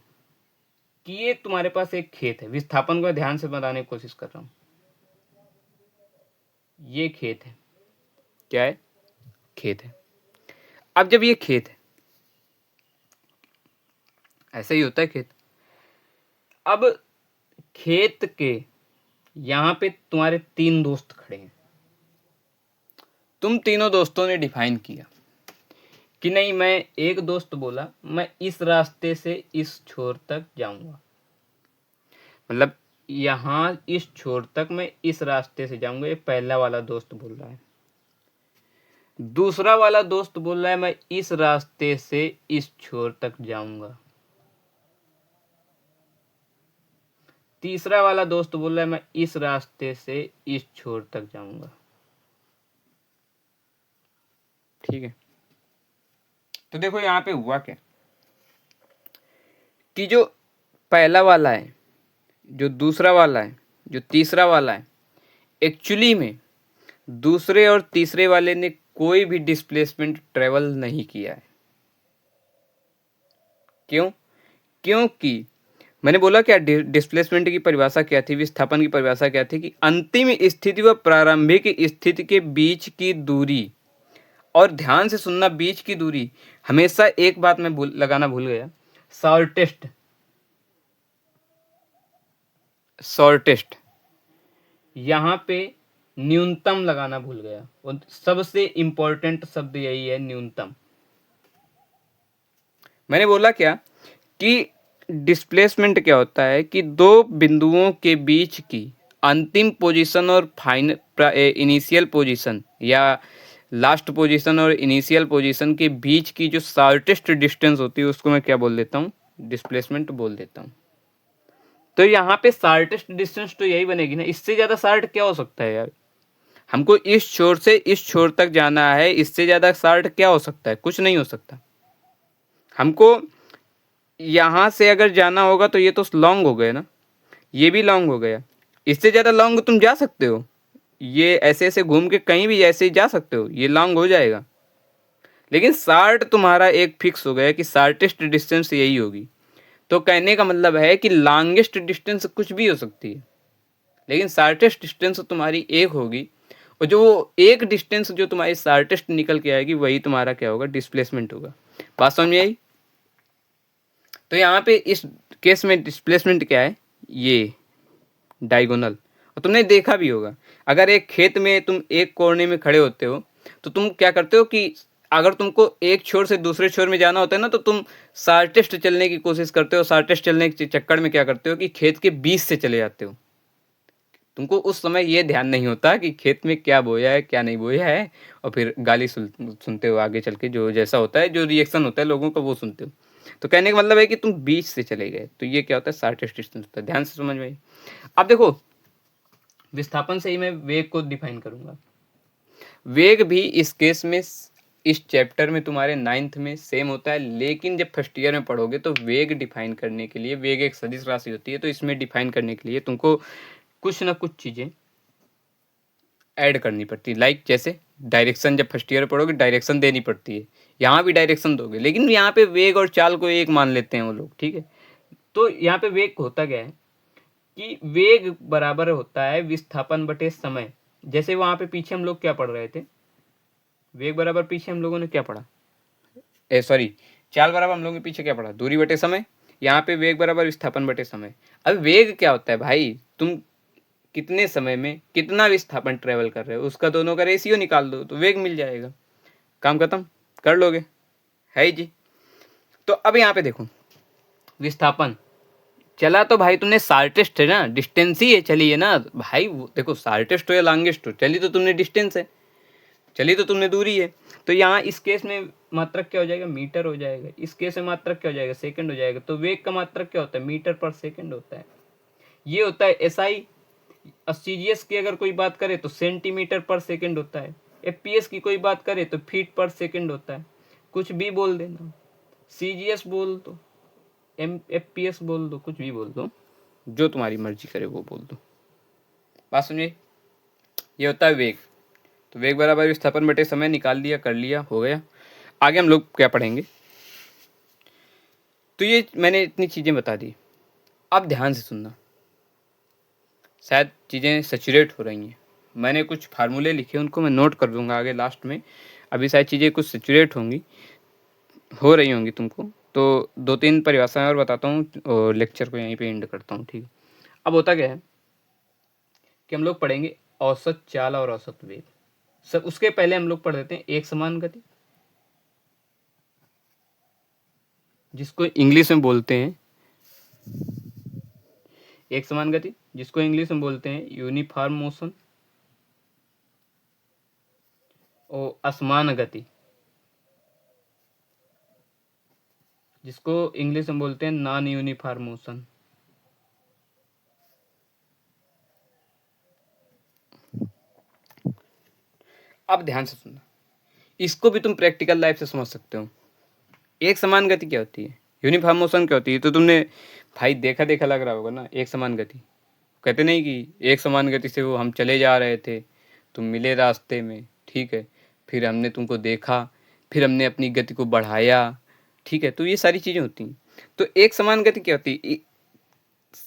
कि ये तुम्हारे पास एक खेत है, विस्थापन को ध्यान से बताने की कोशिश कर रहा हूँ। ये खेत है, क्या है? खेत है। अब जब ये खेत है, ऐसा ही होता है खेत। अब खेत के यहाँ पे तुम्हारे 3 दोस्त खड़े हैं। तुम तीनों दोस्तों ने डिफाइन किया कि नहीं, मैं एक दोस्त बोला मैं इस रास्ते से इस छोर तक जाऊंगा, मतलब यहाँ इस छोर तक मैं इस रास्ते से जाऊंगा, ये पहला वाला दोस्त बोल रहा है। दूसरा वाला दोस्त बोल रहा है मैं इस रास्ते से इस छोर तक जाऊंगा। तीसरा वाला दोस्त बोल रहा है मैं इस रास्ते से इस छोर तक जाऊंगा। ठीक है, तो देखो यहाँ पे हुआ क्या कि जो पहला वाला है, जो दूसरा वाला है, जो तीसरा वाला है, एक्चुअली में दूसरे और तीसरे वाले ने कोई भी डिस्प्लेसमेंट ट्रेवल नहीं किया है। क्यों? क्योंकि मैंने बोला क्या, डिस्प्लेसमेंट की परिभाषा क्या थी, विस्थापन की परिभाषा क्या थी कि अंतिम स्थिति व प्रारंभिक स्थिति के बीच की दूरी। और ध्यान से सुनना, बीच की दूरी हमेशा एक बात मैं लगाना भूल गया, शॉर्टेस्ट यहां पे न्यूनतम लगाना भूल गया, और सबसे इंपॉर्टेंट शब्द यही है, न्यूनतम। मैंने बोला क्या कि डिस्प्लेसमेंट क्या होता है कि दो बिंदुओं के बीच की अंतिम पोजीशन और फाइनल इनिशियल पोजीशन या लास्ट पोजीशन और इनिशियल पोजीशन के बीच की जो शॉर्टेस्ट डिस्टेंस होती है उसको मैं क्या बोल देता हूँ, डिस्प्लेसमेंट बोल देता हूँ। तो यहाँ पे शॉर्टेस्ट डिस्टेंस तो यही बनेगी ना, इससे ज़्यादा शॉर्ट क्या हो सकता है यार। हमको इस छोर से इस छोर तक जाना है, इससे ज़्यादा शॉर्ट क्या हो सकता है, कुछ नहीं हो सकता। हमको यहाँ से अगर जाना होगा तो ये तो लॉन्ग हो गया ना, ये भी लॉन्ग हो गया, इससे ज़्यादा लॉन्ग तुम जा सकते हो, ये ऐसे ऐसे घूम के कहीं भी ऐसे ही जा सकते हो, ये लॉन्ग हो जाएगा। लेकिन शॉर्ट तुम्हारा एक फिक्स हो गया कि शॉर्टेस्ट डिस्टेंस यही होगी। तो कहने का मतलब है कि लॉन्गेस्ट डिस्टेंस कुछ भी हो सकती है, लेकिन शॉर्टेस्ट डिस्टेंस तुम्हारी एक होगी, और जो एक डिस्टेंस जो तुम्हारी शॉर्टेस्ट निकल के आएगी वही तुम्हारा क्या होगा, डिस्प्लेसमेंट होगा। बात समझ में आई? तो यहाँ पे इस केस में डिस्प्लेसमेंट क्या है, ये डायगोनल। और तुमने देखा भी होगा, अगर एक खेत में तुम एक कोने में खड़े होते हो तो तुम क्या करते हो कि अगर तुमको एक छोर से दूसरे छोर में जाना होता है ना, तो तुम शॉर्टेस्ट चलने की कोशिश करते हो। शॉर्टेस्ट चलने के चक्कर में क्या करते हो कि खेत के बीच से चले जाते हो। तुमको उस समय ये ध्यान नहीं होता कि खेत में क्या बोया है क्या नहीं बोया है, और फिर गाली सुनते हो आगे चल के, जो जैसा होता है, जो रिएक्शन होता है लोगों का वो सुनते हो। तो कहने का मतलब है कि तुम बीच से चले गए, तो ये क्या होता है, शॉर्टेस्ट डिस्टेंस होता है। ध्यान से समझ में आई? अब देखो, विस्थापन से ही मैं वेग को डिफाइन करूंगा। वेग भी इस केस में इस चैप्टर में तुम्हारे 9th में सेम होता है, लेकिन जब फर्स्ट ईयर में पढ़ोगे तो वेग डिफाइन करने के लिए, वेग एक सदिश राशि होती है, तो इसमें डिफाइन करने के लिए तुमको कुछ ना कुछ चीज़ें ऐड करनी पड़ती है। लाइक जैसे डायरेक्शन, जब फर्स्ट ईयर पढ़ोगे डायरेक्शन देनी पड़ती है, यहाँ भी डायरेक्शन दोगे, लेकिन यहाँ पे वेग और चाल को एक मान लेते हैं वो लोग, ठीक है। तो यहाँ पे वेग होता क्या है कि वेग बराबर होता है विस्थापन बटे समय। जैसे वहाँ पे पीछे हम लोग क्या पढ़ रहे थे, वेग बराबर पीछे हम लोगों ने क्या पढ़ा, सॉरी, चाल बराबर हम लोगों ने पीछे क्या पढ़ा, दूरी बटे समय। यहाँ पे वेग बराबर विस्थापन बटे समय। अब वेग क्या होता है भाई, तुम कितने समय में कितना विस्थापन ट्रेवल कर रहे हो, उसका दोनों का रेशियो निकाल दो तो वेग मिल जाएगा, काम खत्म, कर लोगे, है ही जी। तो अब यहाँ पे देखो, विस्थापन चला तो भाई तुमने शॉर्टेस्ट है ना, डिस्टेंस ही है, चलिए ना भाई, देखो शॉर्टेस्ट हो या लॉन्गेस्ट हो, चली तो तुमने डिस्टेंस है, चली तो तुमने दूरी है। तो यहाँ इस केस में मात्रक क्या हो जाएगा, मीटर हो जाएगा। इस केस में मात्रक क्या हो जाएगा, सेकंड हो जाएगा। तो वेग का मात्रक क्या होता है, मीटर पर सेकंड होता है। ये होता है एसआई। सीजीएस की अगर कोई बात करे तो सेंटीमीटर पर सेकंड होता है। एफपीएस की कोई बात करे तो फीट पर सेकंड होता है। कुछ भी बोल देना, सीजीएस बोल दो, एफपीएस बोल दो, कुछ भी बोल दो, जो तुम्हारी मर्जी करे वो बोल दो। बात समझिए, ये होता है वेग। तो वेग बराबर विस्थापन बटे समय, निकाल दिया, कर लिया, हो गया। आगे हम लोग क्या पढ़ेंगे, तो ये मैंने इतनी चीज़ें बता दी। अब ध्यान से सुनना, शायद चीज़ें सैचुरेट हो रही हैं, मैंने कुछ फार्मूले लिखे, उनको मैं नोट कर दूंगा आगे लास्ट में। अभी शायद चीज़ें कुछ सैचुरेट होंगी, हो रही होंगी तुमको। तो 2-3 परिभाषाएं और बताता हूँ और लेक्चर को यहीं पे एंड करता हूँ, ठीक है। अब होता क्या है कि हम लोग पढ़ेंगे औसत चाल और औसत वेग। सब उसके पहले हम लोग पढ़ देते हैं एक समान गति, जिसको इंग्लिश में बोलते हैं एक समान गति, जिसको इंग्लिश में बोलते हैं यूनिफॉर्म मोशन, और असमान गति, जिसको इंग्लिश में बोलते हैं नॉन यूनिफॉर्म मोशन। अब ध्यान से सुनना, इसको भी तुम प्रैक्टिकल लाइफ से समझ सकते हो। एक समान गति क्या होती है, यूनिफॉर्म मोशन क्या होती है, तो तुमने भाई देखा देखा लग रहा होगा ना। एक समान गति कहते नहीं कि एक समान गति से वो हम चले जा रहे थे, तुम मिले रास्ते में, ठीक है, फिर हमने तुमको देखा, फिर हमने अपनी गति को बढ़ाया, ठीक है, तो ये सारी चीज़ें होती हैं। तो एक समान गति क्या होती है,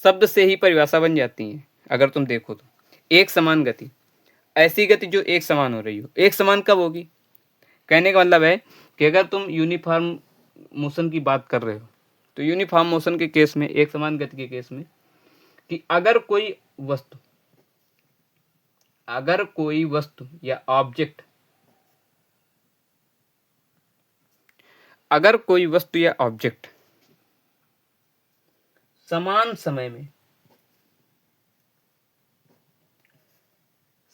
शब्द से ही परिभाषा बन जाती है। अगर तुम देखो तो एक समान गति, ऐसी गति जो एक समान हो रही हो। एक समान कब होगी, कहने का मतलब है कि अगर तुम यूनिफॉर्म मोशन की बात कर रहे हो, तो यूनिफॉर्म मोशन के केस में, एक समान गति के केस में, कि अगर कोई वस्तु या ऑब्जेक्ट, अगर कोई वस्तु या ऑब्जेक्ट समान समय में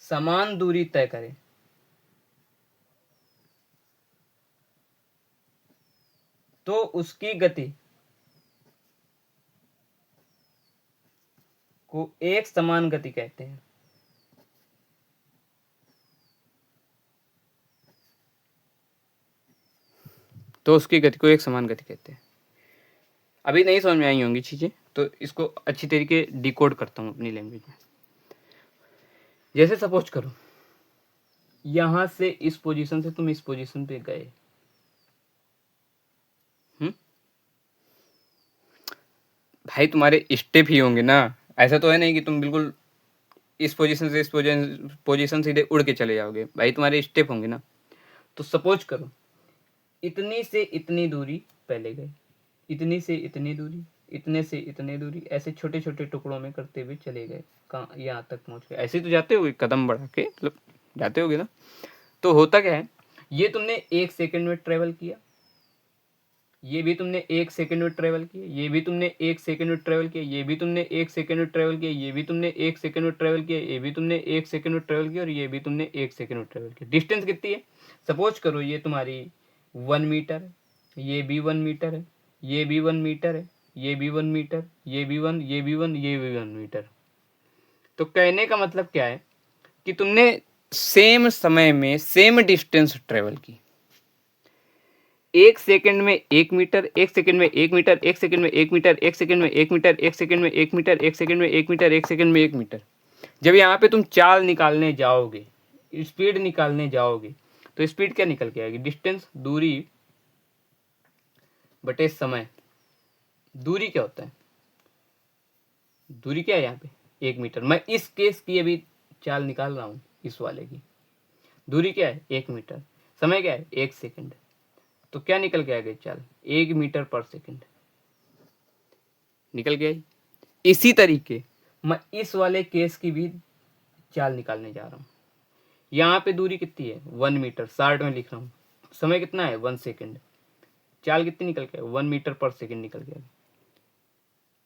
समान दूरी तय करे, तो उसकी गति को एक समान गति कहते हैं। तो उसकी गति को एक समान गति कहते हैं। अभी नहीं समझ में आई होंगी चीजें, तो इसको अच्छी तरीके डिकोड करता हूं अपनी लैंग्वेज में। जैसे सपोज करो, यहां से इस पोजीशन से तुम इस पोजीशन पे गए, भाई तुम्हारे स्टेप ही होंगे ना। ऐसा तो है नहीं कि तुम बिल्कुल इस पोजीशन से इस पोजीशन सीधे उड़ के चले जाओगे, भाई तुम्हारे स्टेप होंगे ना। तो सपोज करो, इतनी से इतनी दूरी पहले गए, इतनी से इतनी दूरी, इतने से इतने दूरी, ऐसे छोटे छोटे टुकड़ों में करते हुए चले गए, कहाँ, यहाँ तक पहुंच गए। ऐसे ही तो जाते होगे, कदम बढ़ा के मतलब जाते होगे ना। तो होता क्या है, ये तुमने 1 सेकंड में ट्रेवल किया, ये भी तुमने 1 सेकंड में ट्रेवल किया, ये भी तुमने 1 सेकंड में ट्रेवल किया, ये भी तुमने 1 सेकंड में ट्रेवल किया, ये भी तुमने 1 सेकंड में ट्रेवल किया, ये भी तुमने 1 सेकंड में ट्रेवल किया, और ये भी तुमने 1 सेकंड में ट्रेवल किया। डिस्टेंस कितनी है, सपोज करो ये तुम्हारी 1 मीटर है, ये भी 1 मीटर है, ये भी 1 मीटर है, ये भी 1 मीटर, ये भी 1, ये भी 1, ये भी 1 मीटर। तो कहने का मतलब क्या है कि तुमने सेम समय में सेम डिस्टेंस ट्रेवल की। 1 सेकंड में 1 मीटर, 1 सेकंड में 1 मीटर, 1 सेकंड में 1 मीटर, 1 सेकंड में 1 मीटर, 1 सेकंड में 1 मीटर, 1 सेकंड में 1 मीटर, 1 सेकंड में 1 मीटर। जब यहाँ पे तुम चाल निकालने जाओगे, स्पीड निकालने जाओगे, तो स्पीड क्या निकल के आएगी, डिस्टेंस, दूरी बटे समय। दूरी क्या होता है, दूरी क्या है यहाँ पे, 1 मीटर। मैं इस केस की अभी चाल निकाल रहा हूँ, इस वाले की दूरी क्या है, 1 मीटर, समय क्या है, 1 सेकंड। तो क्या निकल के आएगा चाल, 1 मीटर पर सेकंड निकल गया। इसी तरीके मैं इस वाले केस की भी चाल निकालने जा रहा हूँ। यहाँ पे दूरी कितनी है, 1 मीटर, शार्ट में लिख रहा हूँ, समय कितना है, 1 सेकंड, चाल कितनी निकल के, 1 मीटर पर सेकंड निकल गया।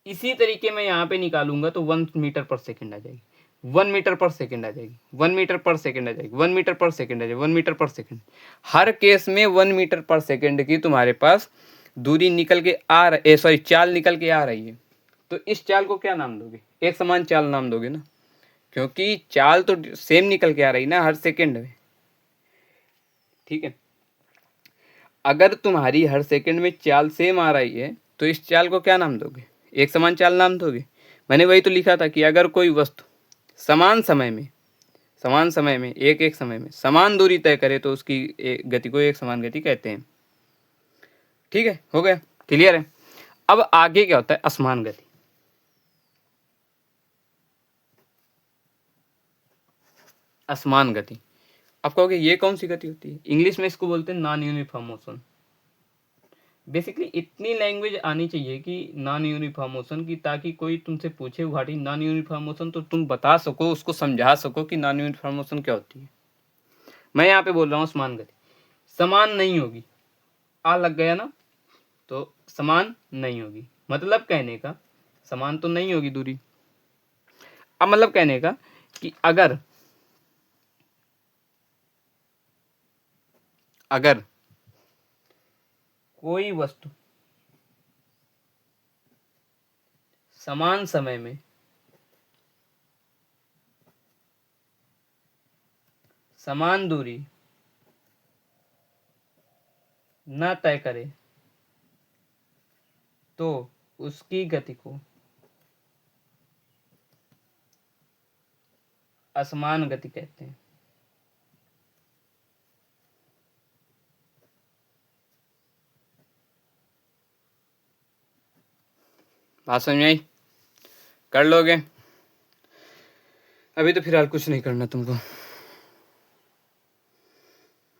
इसी तरीके मैं यहाँ पे निकालूंगा तो 1 मीटर पर सेकंड आ जाएगी, 1 मीटर पर सेकंड आ जाएगी, 1 मीटर पर सेकंड आ जाएगी, 1 मीटर पर सेकंड आ जाएगी, 1 मीटर पर सेकंड। हर केस में 1 मीटर पर सेकंड की तुम्हारे पास दूरी निकल के आ रही, सॉरी चाल निकल के आ रही है। तो इस चाल को क्या नाम दोगे, एक समान चाल नाम दोगे ना, क्योंकि चाल तो सेम निकल के आ रही ना हर सेकंड में, ठीक है। अगर तुम्हारी हर सेकंड में चाल सेम आ रही है, तो इस चाल को क्या नाम दोगे, एक समान चाल नाम दोगे। मैंने वही तो लिखा था कि अगर कोई वस्तु समान समय में एक एक समय में समान दूरी तय करे, तो उसकी गति को एक समान गति कहते हैं। ठीक है, हो गया, क्लियर है। अब आगे क्या होता है, असमान गति। असमान गति, आप कहोगे ये कौन सी गति होती है, इंग्लिश में इसको बोलते हैं नॉन यूनिफॉर्म मोशन। बेसिकली इतनी लैंग्वेज आनी चाहिए कि नॉन यूनिफॉर्म मोशन की, ताकि कोई तुमसे पूछे what is non uniform motion, तो तुम बता सको, उसको समझा सको कि नॉन यूनिफॉर्म मोशन क्या होती है। मैं यहाँ पे बोल रहा हूँ समान गति, समान नहीं होगी, आ लग गया ना, तो समान नहीं होगी, मतलब कहने का समान तो नहीं होगी दूरी। अब मतलब कहने का कि अगर कोई वस्तु समान समय में समान दूरी न तय करे, तो उसकी गति को असमान गति कहते हैं। बात समझ में आई? कर लोगे? अभी तो फिलहाल कुछ नहीं करना तुमको,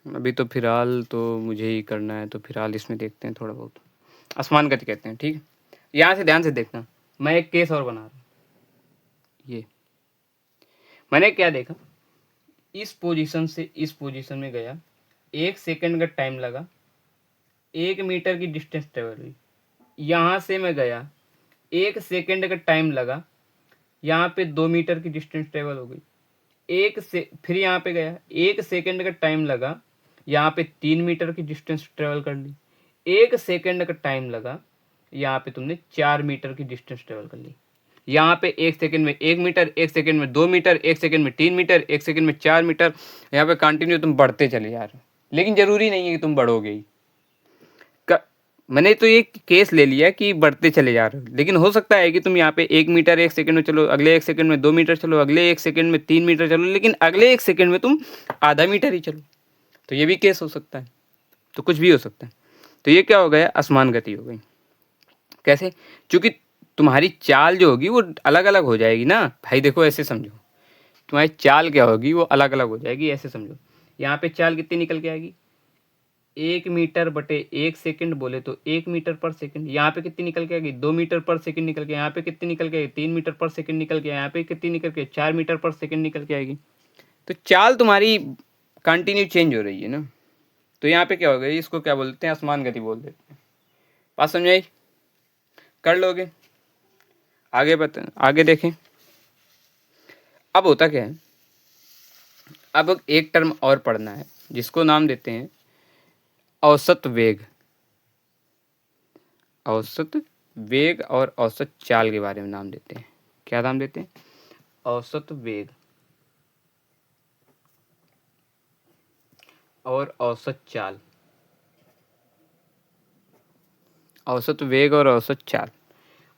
अभी तो फिलहाल तो मुझे ही करना है, तो फिलहाल इसमें देखते हैं थोड़ा बहुत। आसमान गति कहते हैं, ठीक है। यहाँ से ध्यान से देखना, मैं एक केस और बना रहा हूँ। ये मैंने क्या देखा, इस पोजीशन से इस पोजीशन में गया, 1 सेकंड का टाइम लगा, 1 मीटर की डिस्टेंस ट्रेवल हुई। यहाँ से मैं गया, 1 सेकंड का टाइम लगा, यहाँ पे 2 मीटर की डिस्टेंस ट्रेवल हो गई। फिर यहाँ पे गया, 1 सेकंड का टाइम लगा, यहाँ पे 3 मीटर की डिस्टेंस ट्रेवल कर ली। 1 सेकंड का टाइम लगा, यहाँ पे तुमने 4 मीटर की डिस्टेंस ट्रेवल कर ली। यहाँ पे 1 सेकंड में 1 मीटर, 1 सेकंड में 2 मीटर, 1 सेकंड में 3 मीटर, 1 सेकंड में 4 मीटर। यहाँ पे कंटिन्यू तुम बढ़ते चले जा रहे हो, लेकिन जरूरी नहीं है कि तुम बढ़ोगे ही। मैंने तो ये केस ले लिया कि बढ़ते चले जा रहे हो, लेकिन हो सकता है कि तुम यहाँ पे 1 मीटर 1 सेकंड में चलो, अगले 1 सेकंड में 2 मीटर चलो, अगले 1 सेकंड में 3 मीटर चलो, लेकिन अगले 1 सेकंड में तुम आधा मीटर ही चलो। तो ये भी केस हो सकता है, तो कुछ भी हो सकता है। तो ये क्या हो गया, असमान गति हो गई। कैसे? क्योंकि तुम्हारी चाल जो होगी वो अलग अलग हो जाएगी ना भाई। देखो ऐसे समझो, तुम्हारी चाल क्या होगी, वो अलग अलग हो जाएगी। ऐसे समझो, यहाँ पे चाल कितनी निकल के आएगी, 1 मीटर बटे 1 सेकंड बोले तो 1 मीटर पर सेकंड। यहाँ पे कितनी निकल के आएगी, 2 मीटर पर सेकंड निकल के। यहाँ पे कितनी निकल के आएगी, 3 मीटर पर सेकंड निकल के। यहाँ पे कितनी निकल के, 4 मीटर पर सेकंड निकल के आएगी। तो चाल तुम्हारी कंटिन्यू चेंज हो रही है ना। तो यहाँ पे क्या हो गया, इसको क्या बोलते हैं, असमान गति बोल देते हैं। बात समझ आई? कर लोगे? आगे बता, आगे देखें। अब होता क्या है, अब एक टर्म और पढ़ना है जिसको नाम देते हैं औसत वेग। औसत वेग और औसत चाल के बारे में नाम देते हैं। क्या नाम देते हैं? औसत वेग और औसत चाल। औसत वेग और औसत चाल।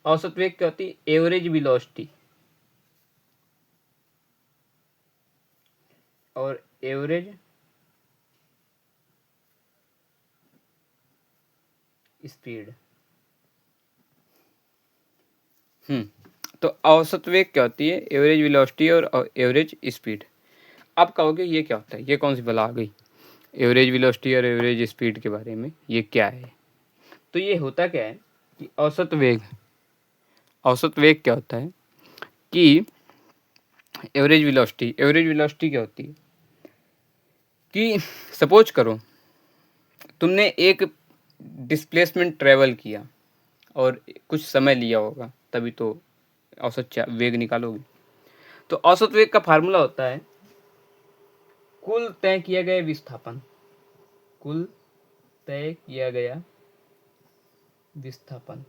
औसत वेग क्या होती है, एवरेज वेलोसिटी, और एवरेज स्पीड। तो औसत वेग क्या होती है, एवरेज वेलोसिटी और एवरेज स्पीड। अब कहोगे ये क्या होता है, ये कौन सी बला आ गई एवरेज वेलोसिटी और एवरेज स्पीड के बारे में, ये क्या है? तो ये होता क्या है कि औसत वेग क्या होता है कि एवरेज वेलोसिटी क्या होती है कि सपोज करो तुमने एक डिस्प्लेसमेंट ट्रेवल किया और कुछ समय लिया होगा, तभी तो औसत वेग निकालोगे। तो औसत वेग का फार्मूला होता है कुल तय किया गया विस्थापन। कुल तय किया गया विस्थापन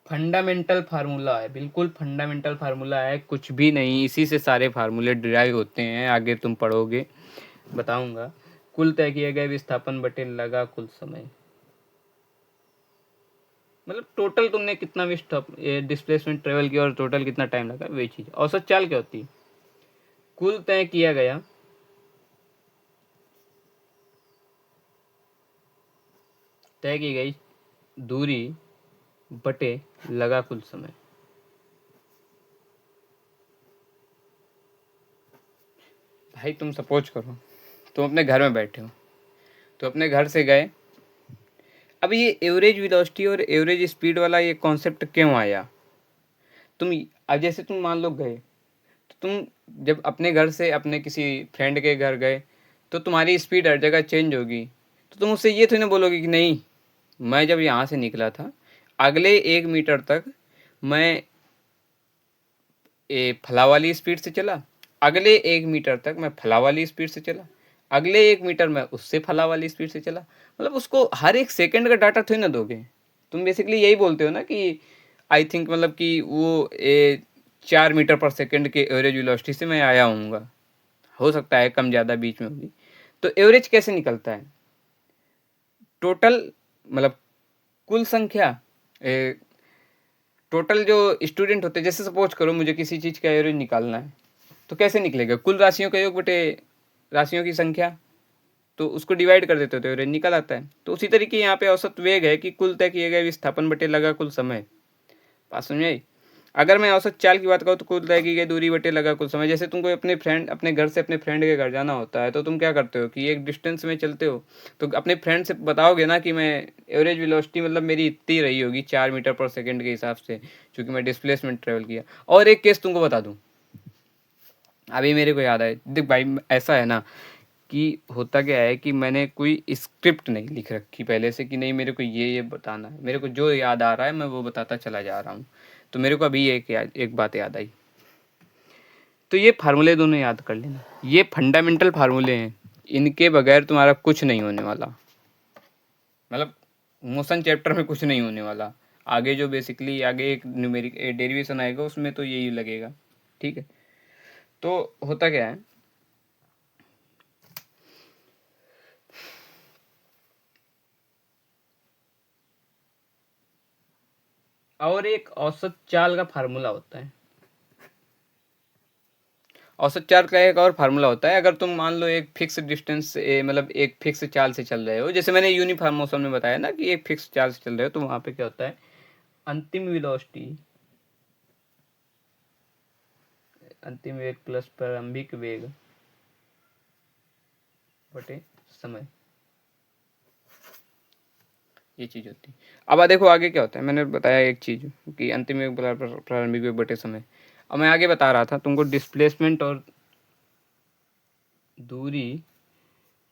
फंडामेंटल फार्मूला है, बिल्कुल फंडामेंटल फार्मूला है, कुछ भी नहीं। इसी से सारे फार्मूले डिराइव होते हैं, आगे तुम पढ़ोगे बताऊंगा। कुल तय किया गया विस्थापन बटे लगा कुल समय, मतलब टोटल तुमने कितना डिस्प्लेसमेंट ट्रेवल किया और टोटल कितना टाइम लगा, वही चीज। औसत चाल क्या होती है, कुल तय किया गया तय की गई दूरी बटे लगा कुल समय। भाई तुम सपोज करो तुम अपने घर में बैठे हो, तो अपने घर से गए। अब ये एवरेज वेलोसिटी और एवरेज स्पीड वाला ये कॉन्सेप्ट क्यों आया? तुम अब जैसे तुम मान लो गए, तो तुम जब अपने घर से अपने किसी फ्रेंड के घर गए, तो तुम्हारी स्पीड हर जगह चेंज होगी। तो तुम उससे ये थोड़ी ना बोलोगे कि नहीं, मैं जब यहाँ से निकला था अगले 1 मीटर तक मैं फला वाली स्पीड से चला, अगले 1 मीटर तक मैं फला वाली स्पीड से चला, अगले 1 मीटर में उससे फला वाली स्पीड से चला। मतलब उसको हर एक सेकंड का डाटा थोड़ी ना दोगे। तुम बेसिकली यही बोलते हो ना कि आई थिंक, मतलब कि वो 4 मीटर पर सेकंड के एवरेज वेलोसिटी से मैं आया हूँगा। हो सकता है कम ज़्यादा बीच में होगी। तो एवरेज कैसे निकलता है, टोटल मतलब कुल संख्या, टोटल जो स्टूडेंट होते हैं। जैसे सपोज करो मुझे किसी चीज़ का एवरेज निकालना है, तो कैसे निकलेगा, कुल राशियों का योग बटे राशियों की संख्या। तो उसको डिवाइड कर देते हो तो एवरेज निकल आता है। तो उसी तरीके यहाँ पे औसत वेग है कि कुल तय किए गए विस्थापन बटे लगा कुल समय। बात समझ में आई? अगर मैं औसत चाल की बात करूँ तो कुल तय की गई दूरी बटे लगा कुल समय। जैसे तुमको अपने घर से अपने फ्रेंड के घर जाना होता है तो तुम क्या करते हो कि एक डिस्टेंस में चलते हो, तो अपने फ्रेंड से बताओगे ना कि मैं एवरेज वेलोसिटी मतलब मेरी इतनी रही होगी 4 मीटर पर सेकेंड के हिसाब से, क्योंकि मैं डिस्प्लेसमेंट ट्रेवल किया। और एक केस तुमको बता दूं, अभी मेरे को याद है, देख भाई ऐसा है ना कि होता क्या है कि मैंने कोई स्क्रिप्ट नहीं लिख रखी पहले से कि नहीं मेरे को ये बताना है, मेरे को जो याद आ रहा है मैं वो बताता चला जा रहा हूँ। तो मेरे को अभी एक बात याद आई, तो ये फार्मूले दोनों याद कर लेना, ये फंडामेंटल फार्मूले हैं, इनके बगैर तुम्हारा कुछ नहीं होने वाला, मतलब मोशन चैप्टर में कुछ नहीं होने वाला। आगे जो बेसिकली आगे एक न्यूमेरिक डेरिवेशन आएगा उसमें तो यही लगेगा, ठीक है। तो होता क्या है, और एक औसत चाल का फार्मूला होता है। औसत चाल का एक और फार्मूला होता है, अगर तुम मान लो एक फिक्स डिस्टेंस मतलब एक फिक्स चाल से चल रहे हो, जैसे मैंने यूनिफॉर्म मोशन में बताया ना कि एक फिक्स चाल से चल रहे हो, तो वहां पे क्या होता है, अंतिम वेलोसिटी, अंतिम वेग प्लस प्रारंभिक वेग बटे समय, ये चीज होती है। अब देखो आगे क्या होता है, मैंने बताया एक चीज कि अंतिम वेग प्रारंभिक वेग बटे समय। अब मैं आगे बता रहा था तुमको डिस्प्लेसमेंट और दूरी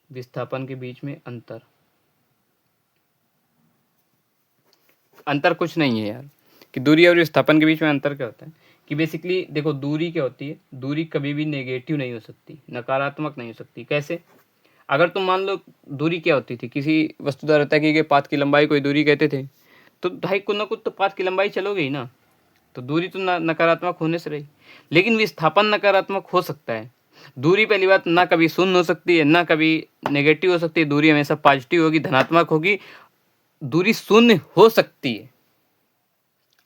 विस्थापन के बीच में अंतर। अंतर कुछ नहीं है यार, कि दूरी और विस्थापन के बीच में अंतर क्या होता है कि बेसिकली देखो दूरी क्या होती है, दूरी कभी भी नेगेटिव नहीं हो सकती, नकारात्मक नहीं हो सकती। कैसे? अगर तुम मान लो दूरी क्या होती थी, किसी वस्तु द्वारा तय की गई पाथ की लंबाई कोई दूरी कहते थे, तो भाई कुछ ना कुछ तो पाथ की लंबाई चलोगे ही ना, तो दूरी तो नकारात्मक होने से रही। लेकिन विस्थापन नकारात्मक हो सकता है। दूरी पहली बात ना कभी शून्य हो सकती है ना कभी नेगेटिव हो सकती है, दूरी हमेशा पॉजिटिव होगी, धनात्मक होगी। दूरी शून्य हो सकती है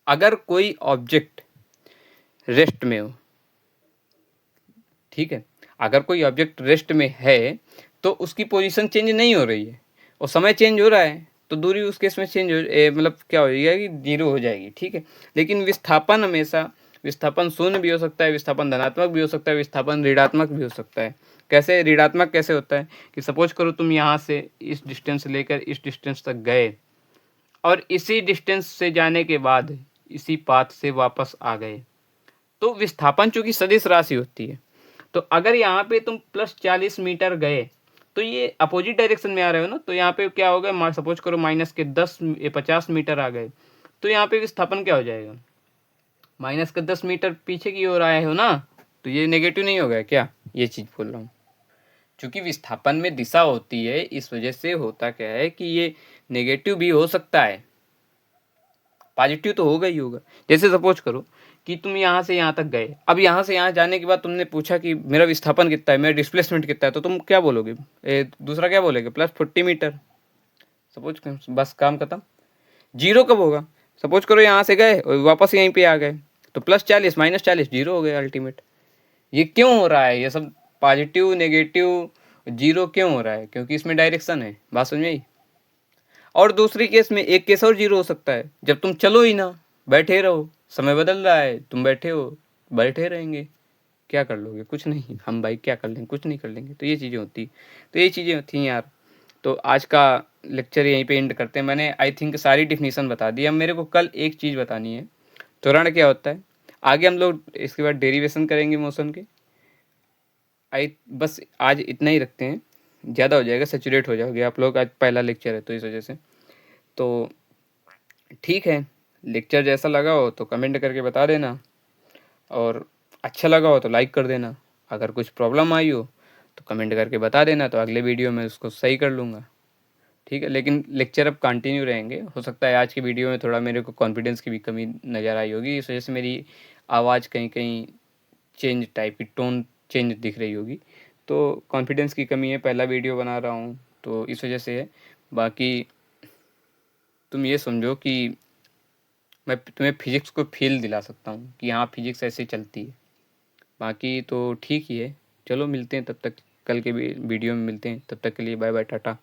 अगर कोई ऑब्जेक्ट रेस्ट में हो, ठीक है। अगर कोई ऑब्जेक्ट रेस्ट में है तो उसकी पोजीशन चेंज नहीं हो रही है और समय चेंज हो रहा है, तो दूरी उस केस में चेंज हो मतलब क्या हो जाएगी, जीरो हो जाएगी, ठीक है। लेकिन विस्थापन हमेशा, विस्थापन शून्य भी हो सकता है, विस्थापन धनात्मक भी हो सकता है, विस्थापन ऋणात्मक भी हो सकता है। कैसे ऋणात्मक कैसे होता है कि सपोज करो तुम यहाँ से इस डिस्टेंस से लेकर इस डिस्टेंस तक गए और इसी डिस्टेंस से जाने के बाद इसी पाथ से वापस आ गए, तो विस्थापन चूंकि सदिश राशि होती है, तो अगर यहाँ पे तुम +40 मीटर गए तो ये अपोजिट डायरेक्शन में आ रहे हो ना, तो यहाँ पे क्या होगा, सपोज करो -50 मीटर आ गए, तो यहाँ पे विस्थापन क्या हो जाएगा, -10 मीटर पीछे की ओर आए हो ना, तो ये नेगेटिव नहीं हो गया क्या, ये चीज बोल रहा हूँ। चूंकि विस्थापन में दिशा होती है, इस वजह से होता क्या है कि ये नेगेटिव भी हो सकता है, पॉजिटिव तो होगा ही होगा। जैसे सपोज करो कि तुम यहाँ से यहाँ तक गए, अब यहाँ से यहाँ जाने के बाद तुमने पूछा कि मेरा विस्थापन कितना है, मेरा डिस्प्लेसमेंट कितना है, तो तुम क्या बोलोगे, दूसरा क्या बोलोगे, +40 मीटर। सपोज बस काम खत्म। जीरो कब होगा, सपोज करो यहाँ से गए और वापस यहीं पे आ गए, तो +40 -40 जीरो हो गए अल्टीमेट। ये क्यों हो रहा है, ये सब पॉजिटिव नेगेटिव जीरो क्यों हो रहा है, क्योंकि इसमें डायरेक्शन है। बात समझ में आई? और दूसरी केस में एक केस और जीरो हो सकता है, जब तुम चलो ही ना, बैठे रहो, समय बदल रहा है, तुम बैठे हो, बैठे रहेंगे, क्या कर लोगे, कुछ नहीं, हम भाई क्या कर लेंगे, कुछ नहीं कर लेंगे। तो ये चीज़ें होती, तो ये चीज़ें होती हैं यार। तो आज का लेक्चर यहीं पे एंड करते हैं। मैंने आई थिंक सारी डिफिनीसन बता दी। अब मेरे को कल एक चीज़ बतानी है, त्वरण क्या होता है। आगे हम लोग इसके बाद डेरिवेशन करेंगे मोशन के। बस आज इतना ही रखते हैं, ज़्यादा हो जाएगा, सेचुरेट हो जाओगे आप लोग, आज पहला लेक्चर है तो इस वजह से। तो ठीक है, लेक्चर जैसा लगा हो तो कमेंट करके बता देना, और अच्छा लगा हो तो लाइक कर देना। अगर कुछ प्रॉब्लम आई हो तो कमेंट करके बता देना, तो अगले वीडियो में उसको सही कर लूँगा, ठीक है। लेकिन लेक्चर अब कंटिन्यू रहेंगे। हो सकता है आज की वीडियो में थोड़ा मेरे को कॉन्फिडेंस की भी कमी नज़र आई होगी, इस वजह से मेरी आवाज़ कहीं कहीं चेंज टाइप की, टोन चेंज दिख रही होगी, तो कॉन्फिडेंस की कमी है, पहला वीडियो बना रहा हूँ तो इस वजह से है। बाकी तुम ये समझो कि मैं तुम्हें फिजिक्स को फील दिला सकता हूँ कि हाँ फिजिक्स ऐसे चलती है। बाकी तो ठीक ही है, चलो मिलते हैं तब तक। कल के वीडियो में मिलते हैं, तब तक के लिए बाय बाय, टाटा।